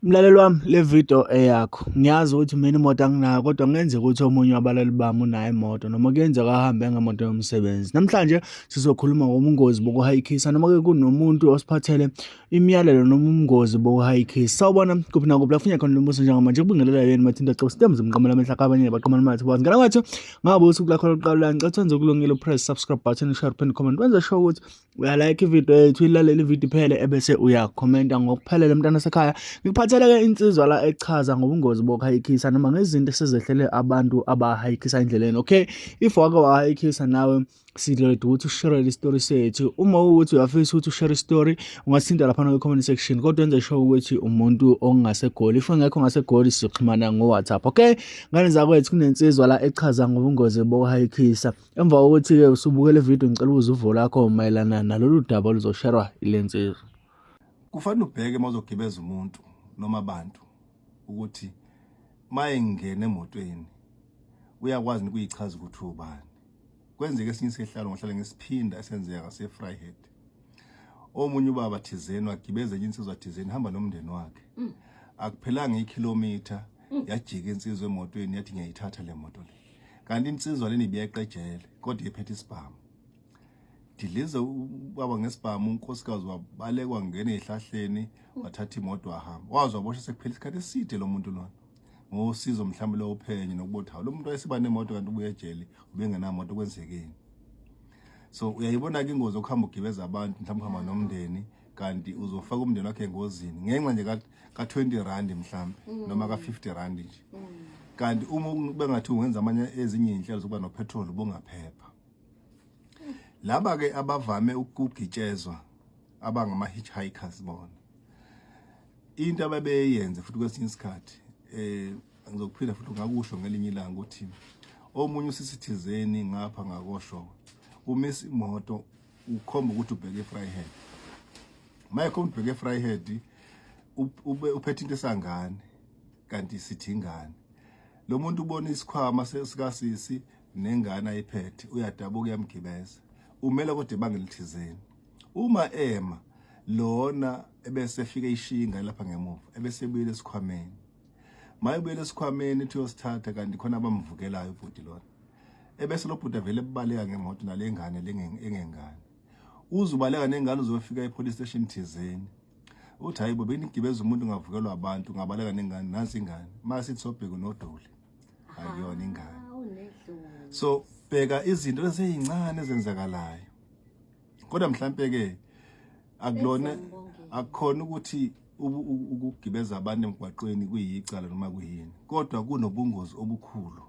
Mlaleli wami, le video eyakho. Ngiyazi ukuthi mina imoto anginayo, kodwa kungenzeka ukuthi omunye wabalali bami unayo imoto, noma kuyenzeka ahambe ngemoto yomsebenzi. Namhlanje sizokhuluma ngobungozi bokuhayikisa, noma-ke kunomuntu osiphathele imiyalelo noma ubungozi bokuhayikisa. Sawubona kuphi nakuphi, la kufuneka khona lo mbuzo njengamanje. Kubingelela yena mathinta cebo sitemze mqamela amehla kabanye baqamela mathi bazi. Ngala ngathi ngabe usuku lakho lokuqala ngicela wenze kulungile, press subscribe button, share pin comment. Wenze sure ukuthi uyalike ivideo yethu, ilalela ivideo iphele ebese uyakhomenta ngokuphelele mntana sekhaya. Ngikuphathele-ke insizwa la echaza ngobungozi bokuhayikisa noma ngezinto esezehlele abantu abahayikisa endleleni. Okay, if wake wahayikisa nawe sidlulele ukuthi ushare istori sethu. Uma ukuthi uyafisa ukuthi ushare istori, ungasinda lapha kwi-comment section, kodwa wenze sure ukuthi umuntu ongasegoli. If ungekho ongasegoli, sizoxhumana ngo-WhatsApp. Okay, ngane zakwethu kunensizwa la echaza ngobungozi bokuhayikisa. Emva kokuthi-ke usubukele video, ngicela ukuze uvo lakho mayelana nalolu daba oluzosharwa ile nsizwa. Kufanele ubheke mawuzogibeza umuntu noma abantu ukuthi mayengena emotweni uyakwazi ukuyichaza ukuthi ubani. Kwenzeke esinye isihlalo ngohlala ngesiphinda esenzeka ngase-Vryheid. Omunye ubaba thizeni wagibeza enye insizwa thizeni hamba nomndeni wakhe. Akuphelanga ikilometer yajika insizwa emotweni yathi ngiyayithatha le moto le. Kanti insizwa leni ibiyeqejele kodwa iphethe isibhamu. Dilize ubaba ngesibhamu, unkosikazi wabalekwa ngene ezihlahleni wathatha imoto wahamba. Wazwa bosha sekuphela isikhathi eside lo muntu lona. Ngosizo mhlawumbe lo uphenye nokubothayo. Lo muntu wayesiba nemoto kanti ubuye ejele ubengenamoto kwenzekeni. So uyayibona ke ingozi okuhamba ugibeza abantu mhlawumbe uhamba nomndeni kanti uzofaka umndeni wakhe engozini ngenxa nje ka 20 rand mhlawumbe noma ka 50 rand nje. Kanti uma bengathi ungenza amanye ezinye inhlelo zokuba no petrol ubungaphepha. Laba ke abavame ukugitshezwa abangama hitchhikers bona. Into ababeyenze futhi kwesinye isikhathi ngizokuphila futhi ngakusho ngelinye ilanga ukuthi omunye usisithizeni ngapha ngakosho umisa imoto ukhomba ukuthi ubheke eVryheid. Mayekhomba ubheke eVryheid uphethe into esangane kanti sithi ingane. Lo muntu ubona isikhwama sesikasisi nengane ayiphethe uyadabuka yamgibeza. Umela kodwa bangelithizeni. Uma ema lona ebese efika ishinga lapha ngemuva ebese ebuyele esikhwameni. Mayebuyele esikhwameni ethi uyosithatha kanti khona abamvukelayo ubhuti lona. Ebese lo bhuti avele ebaleka ngemoto nalengane engengane. Uzubaleka nengane uzofika epolice station thizeni. Uthi hayibo benigibeza umuntu ngavukelwa abantu ngabaleka nengane nansi ingane. Mase ithobheke nodoli. Akuyona ingane. So bheka izinto ezincane ezenzakalayo. Kodwa mhlambe ke akulona akukhona ukuthi ukugibeza abantu emgwaqweni kuyicala noma kuyini. Kodwa kunobungozi obukhulu.